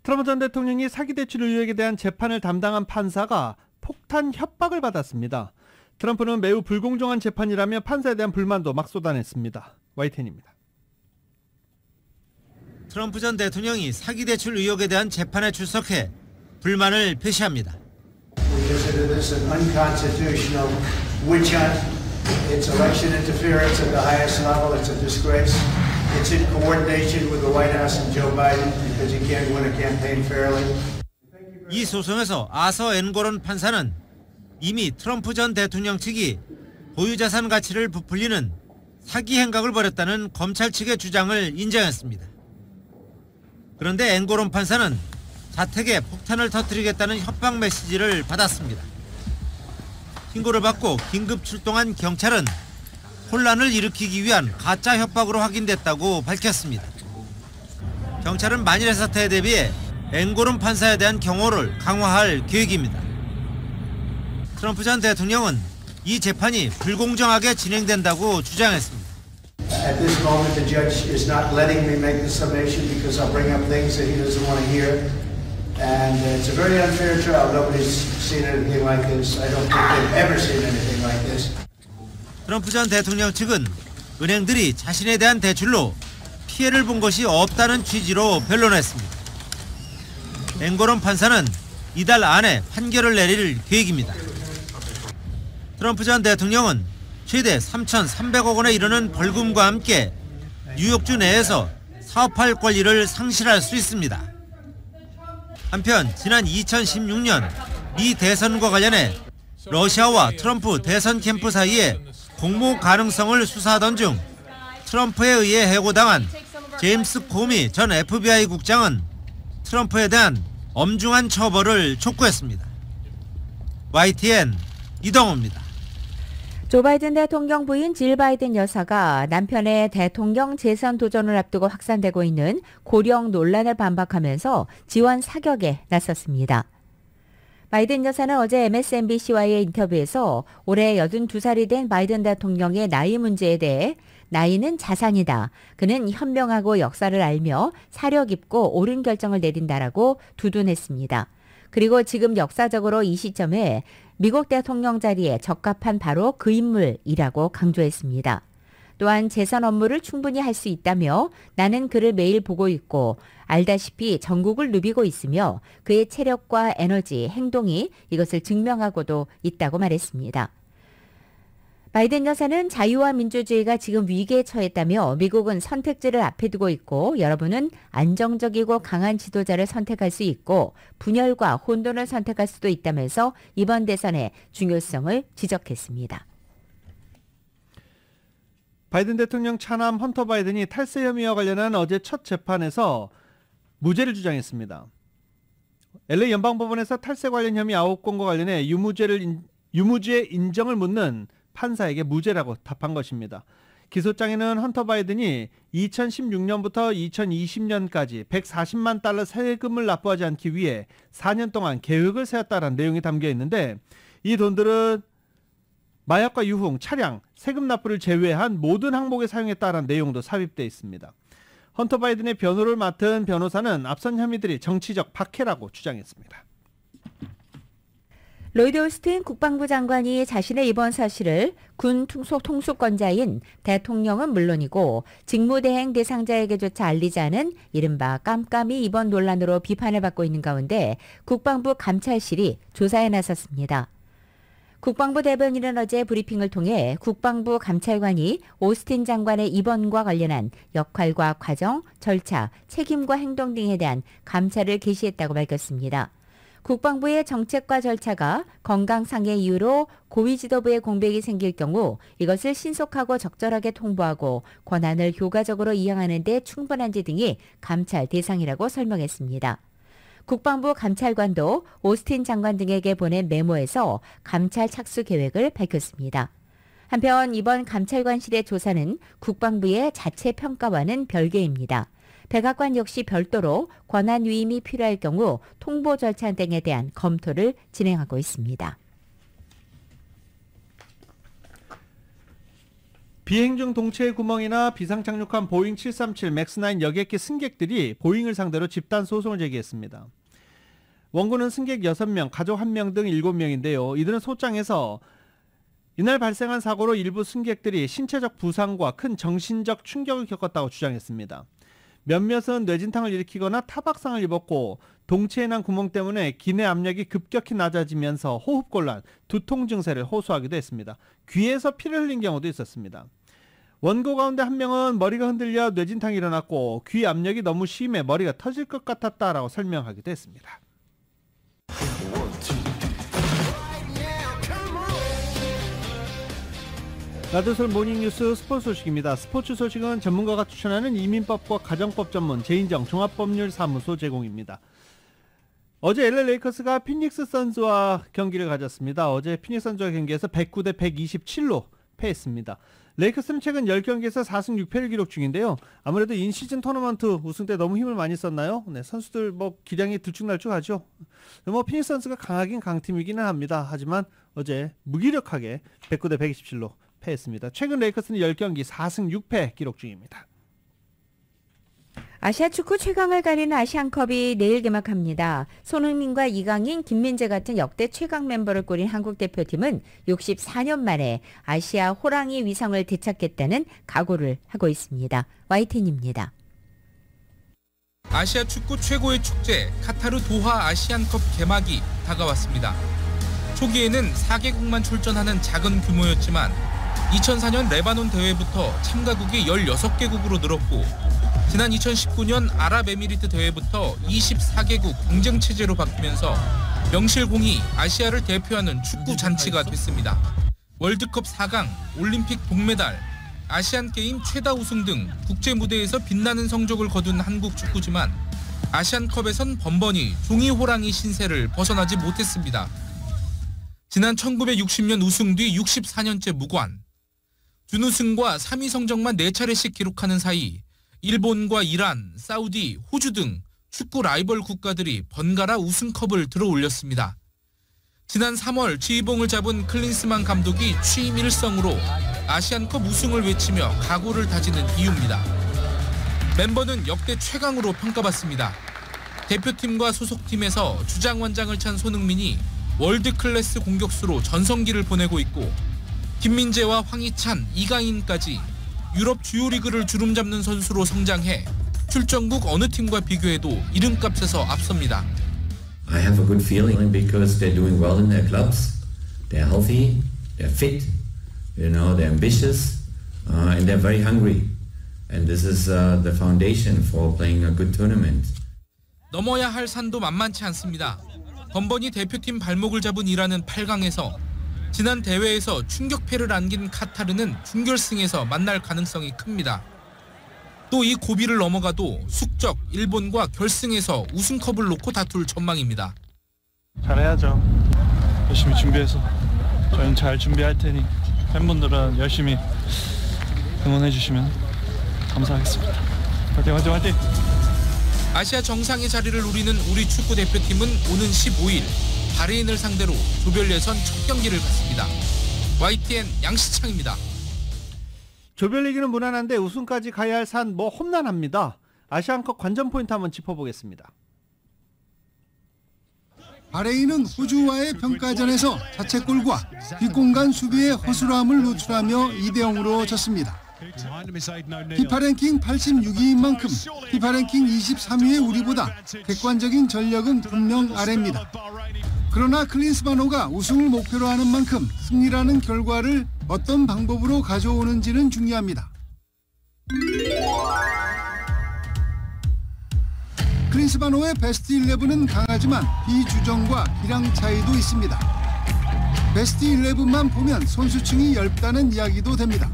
트럼프 전 대통령이 사기대출 의혹에 대한 재판을 담당한 판사가 폭탄 협박을 받았습니다. 트럼프는 매우 불공정한 재판이라며 판사에 대한 불만도 막 쏟아냈습니다. YTN입니다. 트럼프 전 대통령이 사기대출 의혹에 대한 재판에 출석해 불만을 표시합니다. We consider this an unconstitutional witch hunt. It's election interference at the highest level. It's a disgrace. It's in coordination with the White House and Joe Biden because you can't win a campaign fairly. 이 소송에서 아서 앵거런 판사는 이미 트럼프 전 대통령 측이 보유자산 가치를 부풀리는 사기 행각을 벌였다는 검찰 측의 주장을 인정했습니다. 그런데 앵고론 판사는 자택에 폭탄을 터뜨리겠다는 협박 메시지를 받았습니다. 신고를 받고 긴급 출동한 경찰은 혼란을 일으키기 위한 가짜 협박으로 확인됐다고 밝혔습니다. 경찰은 만일의 사태에 대비해 앵고론 판사에 대한 경호를 강화할 계획입니다. 트럼프 전 대통령은 이 재판이 불공정하게 진행된다고 주장했습니다. At this moment, the judge is not letting me make the summation because I'll bring up things that he doesn't want to hear. And it's a very unfair trial. Nobody's seen anything like this. I don't think they've ever seen anything like this. 트럼프 전 대통령 측은 은행들이 자신에 대한 대출로 피해를 본 것이 없다는 취지로 변론했습니다. 앵고론 판사는 이달 안에 판결을 내릴 계획입니다. 트럼프 전 대통령은 최대 3,300억 원에 이르는 벌금과 함께 뉴욕주 내에서 사업할 권리를 상실할 수 있습니다. 한편 지난 2016년 미 대선과 관련해 러시아와 트럼프 대선 캠프 사이에 공모 가능성을 수사하던 중 트럼프에 의해 해고당한 제임스 코미 전 FBI 국장은 트럼프에 대한 엄중한 처벌을 촉구했습니다. YTN 이동호입니다. 조 바이든 대통령 부인 질 바이든 여사가 남편의 대통령 재선 도전을 앞두고 확산되고 있는 고령 논란을 반박하면서 지원 사격에 나섰습니다. 바이든 여사는 어제 MSNBC와의 인터뷰에서 올해 82살이 된 바이든 대통령의 나이 문제에 대해 나이는 자산이다. 그는 현명하고 역사를 알며 사려 깊고 옳은 결정을 내린다라고 두둔했습니다. 그리고 지금 역사적으로 이 시점에 미국 대통령 자리에 적합한 바로 그 인물이라고 강조했습니다. 또한 재선 업무를 충분히 할 수 있다며 나는 그를 매일 보고 있고 알다시피 전국을 누비고 있으며 그의 체력과 에너지, 행동이 이것을 증명하고도 있다고 말했습니다. 바이든 여사는 자유와 민주주의가 지금 위기에 처했다며 미국은 선택지를 앞에 두고 있고 여러분은 안정적이고 강한 지도자를 선택할 수 있고 분열과 혼돈을 선택할 수도 있다면서 이번 대선의 중요성을 지적했습니다. 바이든 대통령 차남 헌터 바이든이 탈세 혐의와 관련한 어제 첫 재판에서 무죄를 주장했습니다. LA 연방법원에서 탈세 관련 혐의 9건과 관련해 유무죄 인정을 묻는 판사에게 무죄라고 답한 것입니다. 기소장에는 헌터 바이든이 2016년부터 2020년까지 140만 달러 세금을 납부하지 않기 위해 4년 동안 계획을 세웠다는 내용이 담겨 있는데 이 돈들은 마약과 유흥, 차량, 세금 납부를 제외한 모든 항목에 사용했다는 내용도 삽입되어 있습니다. 헌터 바이든의 변호를 맡은 변호사는 앞선 혐의들이 정치적 박해라고 주장했습니다. 로이드 오스틴 국방부 장관이 자신의 이번 사실을 군 통수권자인 대통령은 물론이고 직무대행 대상자에게조차 알리지 않은 이른바 깜깜이 입원 논란으로 비판을 받고 있는 가운데 국방부 감찰실이 조사에 나섰습니다. 국방부 대변인은 어제 브리핑을 통해 국방부 감찰관이 오스틴 장관의 입원과 관련한 역할과 과정, 절차, 책임과 행동 등에 대한 감찰을 개시했다고 밝혔습니다. 국방부의 정책과 절차가 건강상의 이유로 고위 지도부의 공백이 생길 경우 이것을 신속하고 적절하게 통보하고 권한을 효과적으로 이행하는 데 충분한지 등이 감찰 대상이라고 설명했습니다. 국방부 감찰관도 오스틴 장관 등에게 보낸 메모에서 감찰 착수 계획을 밝혔습니다. 한편 이번 감찰관실의 조사는 국방부의 자체 평가와는 별개입니다. 백악관 역시 별도로 권한 위임이 필요할 경우 통보 절차 등에 대한 검토를 진행하고 있습니다. 비행 중 동체의 구멍이나 비상 착륙한 보잉 737 맥스9 여객기 승객들이 보잉을 상대로 집단 소송을 제기했습니다. 원고는 승객 6명, 가족 1명 등 7명인데요. 이들은 소장에서 이날 발생한 사고로 일부 승객들이 신체적 부상과 큰 정신적 충격을 겪었다고 주장했습니다. 몇몇은 뇌진탕을 일으키거나 타박상을 입었고 동체에 난 구멍 때문에 기내 압력이 급격히 낮아지면서 호흡곤란, 두통 증세를 호소하기도 했습니다. 귀에서 피를 흘린 경우도 있었습니다. 원고 가운데 한 명은 머리가 흔들려 뇌진탕이 일어났고 귀 압력이 너무 심해 머리가 터질 것 같았다라고 설명하기도 했습니다. 라드솔 모닝뉴스 스포츠 소식입니다. 스포츠 소식은 전문가가 추천하는 이민법과 가정법 전문 제인정 종합법률사무소 제공입니다. 어제 LA 레이커스가 피닉스 선즈와 경기를 가졌습니다. 어제 피닉스 선즈와 경기에서 109대 127로 패했습니다. 레이커스는 최근 10경기에서 4승 6패를 기록 중인데요. 아무래도 인시즌 토너먼트 우승 때 너무 힘을 많이 썼나요? 네, 선수들 기량이 들쭉날쭉하죠. 피닉스 선즈가 강하긴 강팀이기는 합니다. 하지만 어제 무기력하게 109대 127로 패했습니다. 최근 레이커스는 10경기 4승 6패 기록 중입니다. 아시아 축구 최강을 가리는 아시안컵이 내일 개막합니다. 손흥민과 이강인, 김민재 같은 역대 최강 멤버를 꾸린 한국 대표팀은 64년 만에 아시아 호랑이 위상을 되찾겠다는 각오를 하고 있습니다. YTN입니다. 아시아 축구 최고의 축제 카타르 도하 아시안컵 개막이 다가왔습니다. 초기에는 4개국만 출전하는 작은 규모였지만 2004년 레바논 대회부터 참가국이 16개국으로 늘었고 지난 2019년 아랍에미리트 대회부터 24개국 공정체제로 바뀌면서 명실공히 아시아를 대표하는 축구 잔치가 됐습니다. 월드컵 4강, 올림픽 동메달, 아시안게임 최다 우승 등 국제 무대에서 빛나는 성적을 거둔 한국 축구지만 아시안컵에선 번번이 종이호랑이 신세를 벗어나지 못했습니다. 지난 1960년 우승 뒤 64년째 무관. 준우승과 3위 성적만 4차례씩 기록하는 사이 일본과 이란, 사우디, 호주 등 축구 라이벌 국가들이 번갈아 우승컵을 들어올렸습니다. 지난 3월 지휘봉을 잡은 클린스만 감독이 취임 일성으로 아시안컵 우승을 외치며 각오를 다지는 이유입니다. 멤버는 역대 최강으로 평가받습니다. 대표팀과 소속팀에서 주장원장을 찬 손흥민이 월드클래스 공격수로 전성기를 보내고 있고 김민재와 황희찬, 이강인까지 유럽 주요 리그를 주름잡는 선수로 성장해 출전국 어느 팀과 비교해도 이름값에서 앞섭니다. I have a good feeling because they're doing well in their clubs. They're healthy, they're fit, they're ambitious, and they're very hungry. And this is the foundation for playing a good tournament. 넘어야 할 산도 만만치 않습니다. 번번이 대표팀 발목을 잡은 이란은 8강에서 지난 대회에서 충격패를 안긴 카타르는 준결승에서 만날 가능성이 큽니다. 또 이 고비를 넘어가도 숙적 일본과 결승에서 우승컵을 놓고 다툴 전망입니다. 잘해야죠. 열심히 준비해서 저희는 잘 준비할 테니 팬분들은 열심히 응원해 주시면 감사하겠습니다. 화이팅 화이팅 화이팅! 아시아 정상의 자리를 노리는 우리 축구 대표팀은 오는 15일 바레인을 상대로 조별 예선 첫 경기를 갖습니다. YTN 양시창입니다. 조별리그는 무난한데 우승까지 가야 할 산 험난합니다. 아시안컵 관전 포인트 한번 짚어보겠습니다. 바레인은 호주와의 평가전에서 자책골과 뒷공간 수비의 허술함을 노출하며 2대0으로 졌습니다. 피파 랭킹 86위인 만큼 피파 랭킹 23위의 우리보다 객관적인 전력은 분명 아래입니다. 그러나 클린스만호가 우승을 목표로 하는 만큼 승리라는 결과를 어떤 방법으로 가져오는지는 중요합니다. 클린스만호의 베스트 11은 강하지만 비주정과 기량 차이도 있습니다. 베스트 11만 보면 선수층이 얇다는 이야기도 됩니다.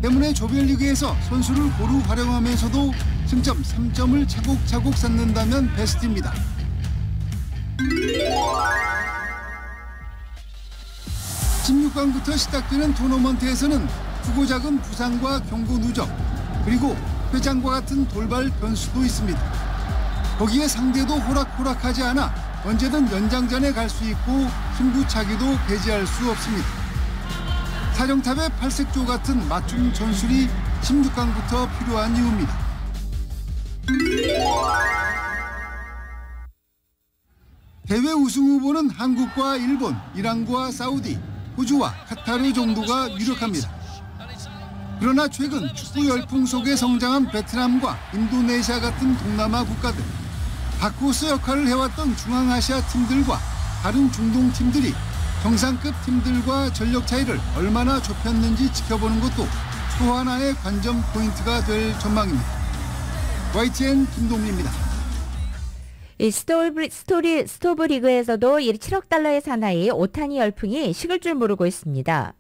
때문에 조별리그에서 선수를 고루 활용하면서도 승점 3점을 차곡차곡 쌓는다면 베스트입니다. 16강부터 시작되는 토너먼트에서는 크고 작은 부상과 경고 누적, 그리고 회장과 같은 돌발 변수도 있습니다. 거기에 상대도 호락호락하지 않아 언제든 연장전에 갈 수 있고 승부차기도 배제할 수 없습니다. 사령탑의 팔색조 같은 맞춤 전술이 16강부터 필요한 이유입니다. 대회 우승 후보는 한국과 일본, 이란과 사우디, 호주와 카타르 정도가 유력합니다. 그러나 최근 축구 열풍 속에 성장한 베트남과 인도네시아 같은 동남아 국가들, 다크호스 역할을 해왔던 중앙아시아 팀들과 다른 중동 팀들이 정상급 팀들과 전력 차이를 얼마나 좁혔는지 지켜보는 것도 또 하나의 관전 포인트가 될 전망입니다. YTN 김동민입니다. 이 스토브 리그에서도 7억 달러의 사나이 오타니 열풍이 식을 줄 모르고 있습니다.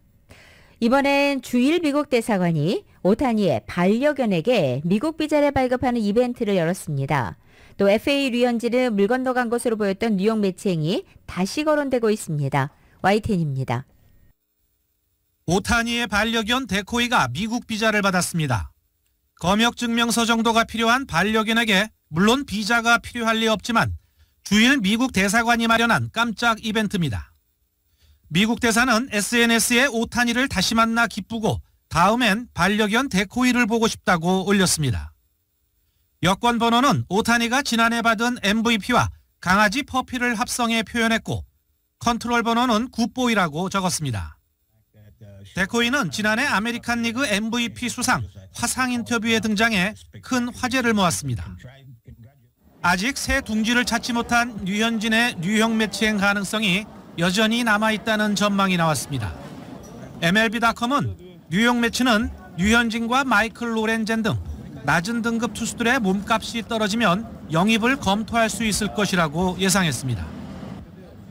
이번엔 주일 미국 대사관이 오타니의 반려견에게 미국 비자를 발급하는 이벤트를 열었습니다. 또 FA 류현진은 물 건너간 것으로 보였던 뉴욕 매체행이 다시 거론되고 있습니다. YTN입니다. 오타니의 반려견 데코이가 미국 비자를 받았습니다. 검역증명서 정도가 필요한 반려견에게 물론 비자가 필요할 리 없지만 주일 미국 대사관이 마련한 깜짝 이벤트입니다. 미국 대사는 SNS에 오타니를 다시 만나 기쁘고 다음엔 반려견 데코이를 보고 싶다고 올렸습니다. 여권 번호는 오타니가 지난해 받은 MVP와 강아지 퍼피를 합성해 표현했고 컨트롤 번호는 굿보이라고 적었습니다. 데코이는 지난해 아메리칸 리그 MVP 수상 화상 인터뷰에 등장해 큰 화제를 모았습니다. 아직 새 둥지를 찾지 못한 류현진의 뉴욕 매치행 가능성이 여전히 남아있다는 전망이 나왔습니다. MLB.com은 뉴욕 매치는 류현진과 마이클 로렌젠 등 낮은 등급 투수들의 몸값이 떨어지면 영입을 검토할 수 있을 것이라고 예상했습니다.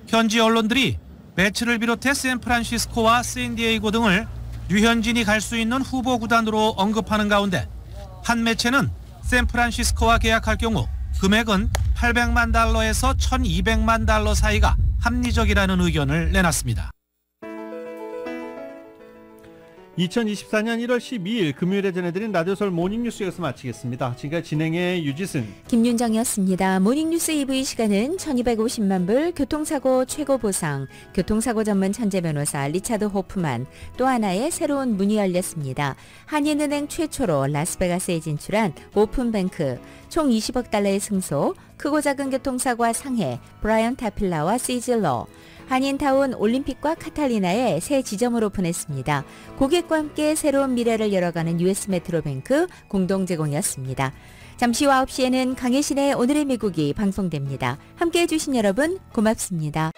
현지 언론들이 매치를 비롯해 샌프란시스코와 샌디에이고 등을 류현진이 갈 수 있는 후보 구단으로 언급하는 가운데 한 매체는 샌프란시스코와 계약할 경우 금액은 $800만 에서 $1,200만 사이가 합리적이라는 의견을 내놨습니다. 2024년 1월 12일 금요일에 전해드린 라디오서울 모닝뉴스 여기서 마치겠습니다. 지금까지 진행의 유지승, 김윤정이었습니다. 모닝뉴스 2부 이 시간은 1250만 불 교통사고 최고 보상, 교통사고 전문 천재 변호사 리차드 호프만, 또 하나의 새로운 문이 열렸습니다. 한인은행 최초로 라스베가스에 진출한 오픈뱅크, 총 20억 달러의 승소, 크고 작은 교통사고와 상해, 브라이언 타필라와 시즐러, 한인타운 올림픽과 카탈리나의 새 지점을 오픈했습니다. 고객과 함께 새로운 미래를 열어가는 US 메트로뱅크 공동 제공이었습니다. 잠시 후 9시에는 강혜신의 오늘의 미국이 방송됩니다. 함께해 주신 여러분 고맙습니다.